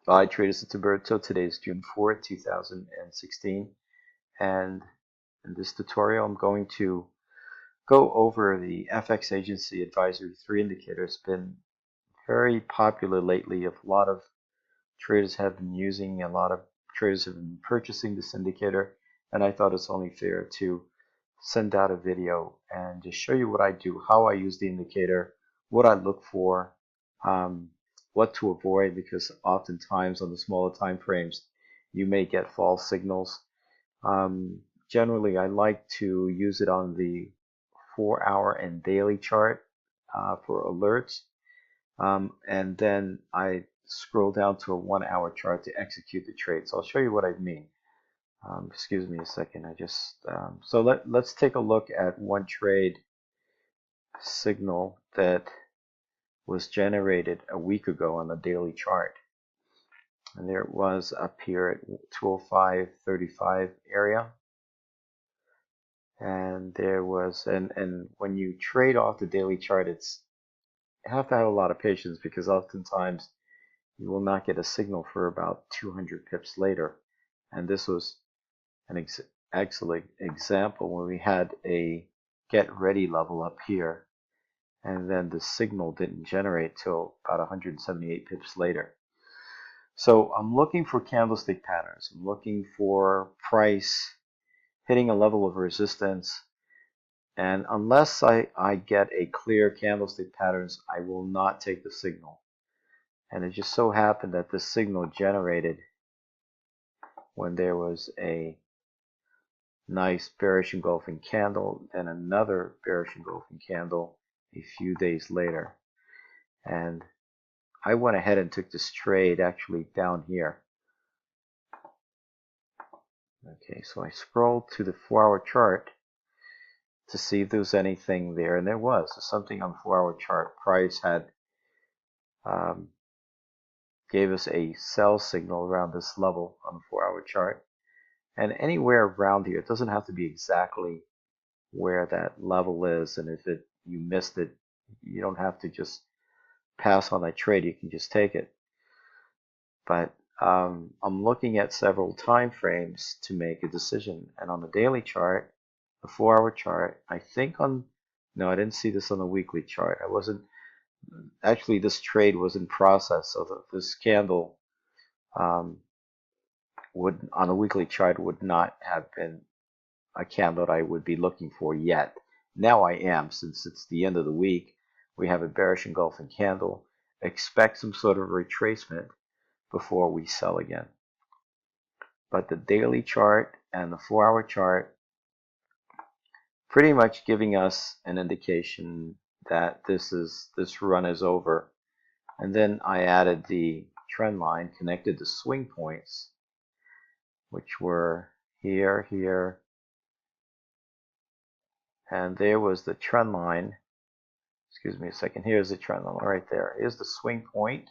Hi traders, it's Alberto. Today is June 4th, 2016, and in this tutorial I'm going to go over the FX Agency Advisory 3 indicator. It's been very popular lately. A lot of traders have been using, a lot of traders have been purchasing this indicator, and I thought it's only fair to send out a video and just show you what I do, how I use the indicator, what I look for, um, what to avoid, because oftentimes on the smaller time frames you may get false signals. Generally, I like to use it on the 4-hour and daily chart for alerts, and then I scroll down to a 1-hour chart to execute the trade. So I'll show you what I mean. Excuse me a second. So let's take a look at one trade signal that was generated a week ago on the daily chart. And there it was up here at 205.35 area. And there was, and when you trade off the daily chart, you have to have a lot of patience, because oftentimes you will not get a signal for about 200 pips later. And this was an excellent example when we had a get ready level up here, and then the signal didn't generate till about 178 pips later. So I'm looking for candlestick patterns. I'm looking for price hitting a level of resistance, and unless I get a clear candlestick patterns, I will not take the signal. And it just so happened that this signal generated when there was a nice bearish engulfing candle and another bearish engulfing candle a few days later. And I went ahead and took this trade actually down here. Okay, so I scrolled to the 4-hour chart to see if there was anything there, and there was something on the 4-hour chart. Price had gave us a sell signal around this level on the 4-hour chart, and anywhere around here. It doesn't have to be exactly where that level is, and if you missed it, you don't have to just pass on that trade. You can just take it. But I'm looking at several time frames to make a decision, and on the daily chart, the 4-hour chart, I didn't see this on the weekly chart. I wasn't actually, this trade was in process, so this candle would on a weekly chart would not have been a candle that I would be looking for yet. Now I am, since it's the end of the week. We have a bearish engulfing candle. Expect some sort of retracement before we sell again. But the daily chart and the 4-hour chart pretty much giving us an indication that this run is over. And then I added the trend line, connected the swing points, which were here, here, and there was the trend line. Excuse me a second. Here's the trend line right there. Here's the swing point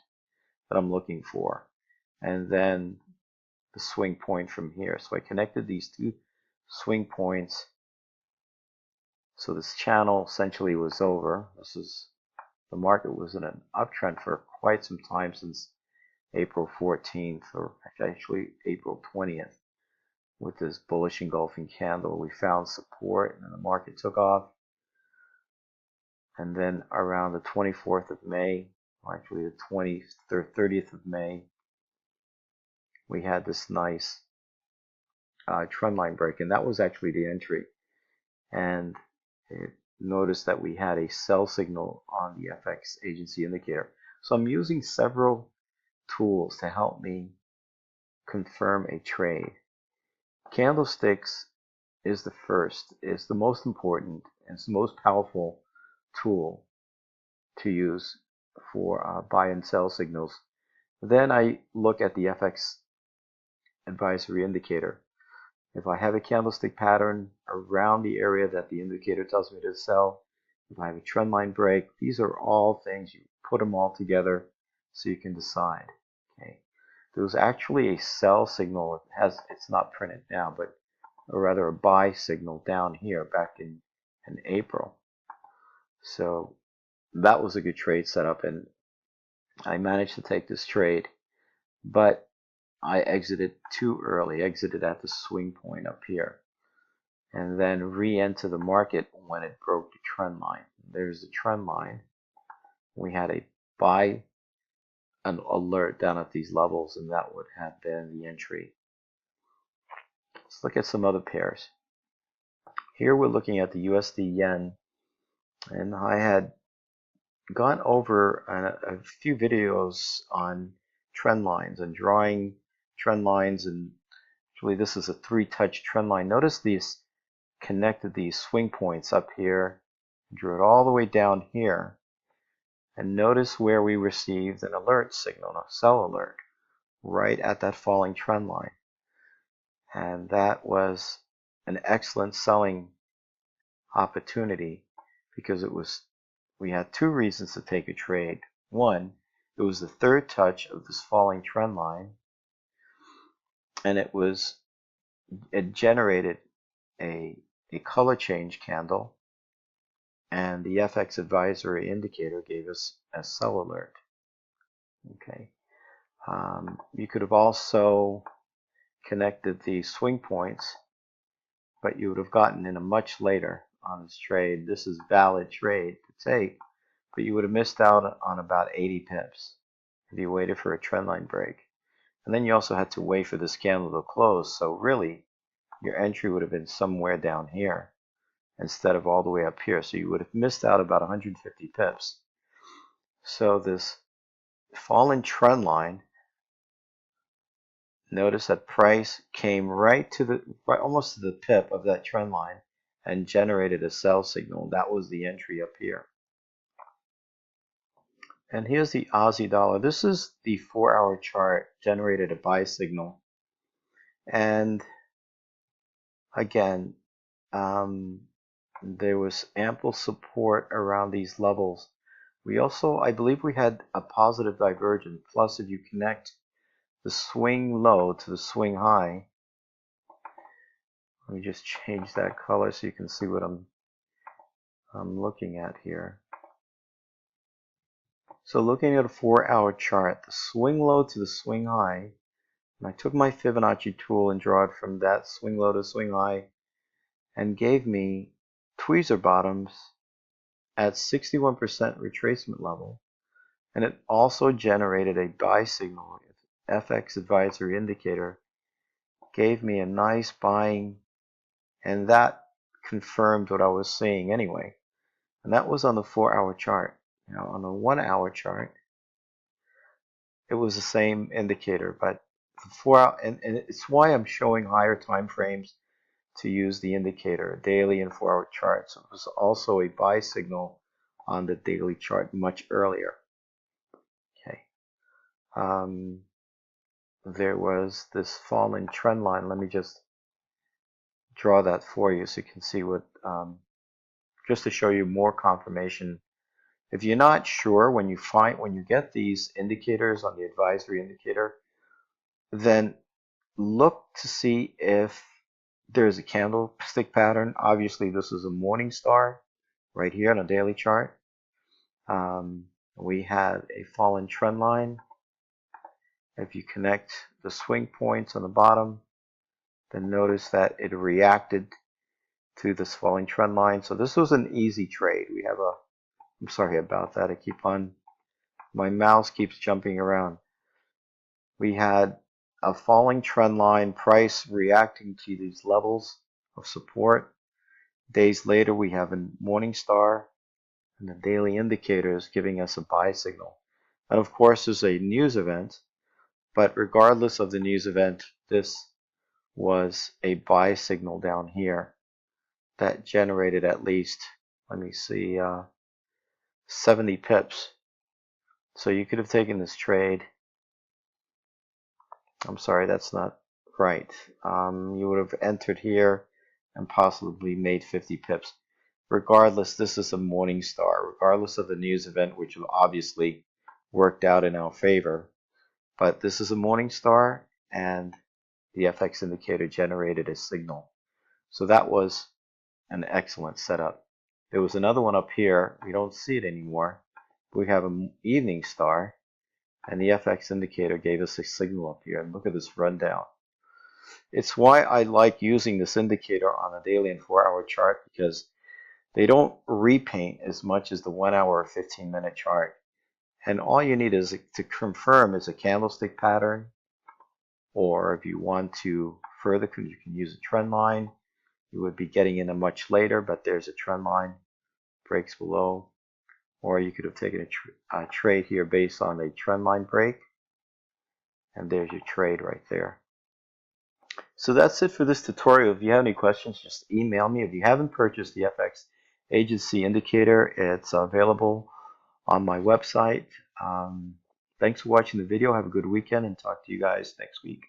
that I'm looking for, and then the swing point from here. So I connected these two swing points. So this channel essentially was over. The market was in an uptrend for quite some time, since April 14th, or actually April 20th, with this bullish engulfing candle. We found support, and then the market took off. And then around the 24th of May, or actually the 20th or 30th of May, we had this nice trend line break, and that was actually the entry. And notice that we had a sell signal on the FX Agency indicator. So I'm using several tools to help me confirm a trade. Candlesticks is the most important, and it's the most powerful tool to use for buy and sell signals. Then I look at the FX advisory indicator. If I have a candlestick pattern around the area that the indicator tells me to sell, if I have a trend line break, these are all things, you put them all together so you can decide. Okay, there was actually a sell signal. It's not printed now, but or rather a buy signal down here back in April. So that was a good trade setup, and I managed to take this trade but I exited too early, exited at the swing point up here, and then re-enter the market when it broke the trend line. There's the trend line. We had a buy an alert down at these levels, and that would have been the entry. Let's look at some other pairs. Here we're looking at the USD yen, and I had gone over a few videos on trend lines and drawing trend lines, and actually this is a 3-touch trend line. Notice these connected these swing points up here, drew it all the way down here, and notice where we received an alert signal, a sell alert, right at that falling trend line. And that was an excellent selling opportunity because we had 2 reasons to take a trade. One, it was the 3rd touch of this falling trend line, and it generated a color change candle, and the FX advisory indicator gave us a sell alert. Okay, you could have also connected the swing points, but you would have gotten in a much later on this trade. This is valid trade to take, but you would have missed out on about 80 pips if you waited for a trendline break. And then you also had to wait for this candle to close, so really your entry would have been somewhere down here instead of all the way up here, so you would have missed out about 150 pips. So this fallen trend line, notice that price came right almost to the pip of that trend line and generated a sell signal. That was the entry up here. And here's the Aussie dollar. This is the 4-hour chart, generated a buy signal. And again, there was ample support around these levels. We also, I believe we had a positive divergence. Plus, if you connect the swing low to the swing high, let me just change that color so you can see what I'm looking at here. So looking at a 4-hour chart, the swing low to the swing high, and I took my Fibonacci tool and draw it from that swing low to swing high, and gave me tweezer bottoms at 61% retracement level, and it also generated a buy signal. FX advisory indicator gave me a nice buying, and that confirmed what I was seeing anyway, and that was on the 4-hour chart. Now on the 1-hour chart, it was the same indicator, but the 4-hour, and it's why I'm showing higher time frames to use the indicator, daily and 4-hour charts. So it was also a buy signal on the daily chart much earlier. Okay, there was this falling trend line. Let me just draw that for you so you can see what, just to show you more confirmation. If you're not sure, when you get these indicators on the advisory indicator, then look to see if there's a candlestick pattern. Obviously, this is a morning star right here on a daily chart. We have a fallen trend line. If you connect the swing points on the bottom, then notice that it reacted to this falling trend line. So this was an easy trade. We have I'm sorry about that. My mouse keeps jumping around. We had a falling trend line, price reacting to these levels of support. Days later, we have a morning star and the daily indicators giving us a buy signal. And of course, there's a news event, but regardless of the news event, this was a buy signal down here that generated at least, let me see, 70 pips. So you could have taken this trade. I'm sorry, that's not right. You would have entered here and possibly made 50 pips. Regardless, this is a morning star, regardless of the news event, which obviously worked out in our favor. But this is a morning star, and the FX indicator generated a signal. So that was an excellent setup. There was another one up here. We don't see it anymore. We have an evening star, and the FX indicator gave us a signal up here. And look at this rundown. It's why I like using this indicator on a daily and 4-hour chart, because they don't repaint as much as the 1 hour or 15-minute chart. And all you need is to confirm is a candlestick pattern, or if you want to further, you can use a trend line. You would be getting in a much later, but there's a trend line, breaks below. Or you could have taken a trade here based on a trend line break. And there's your trade right there. So that's it for this tutorial. If you have any questions, just email me. If you haven't purchased the FX Agency Indicator, it's available on my website. Thanks for watching the video. Have a good weekend, and talk to you guys next week.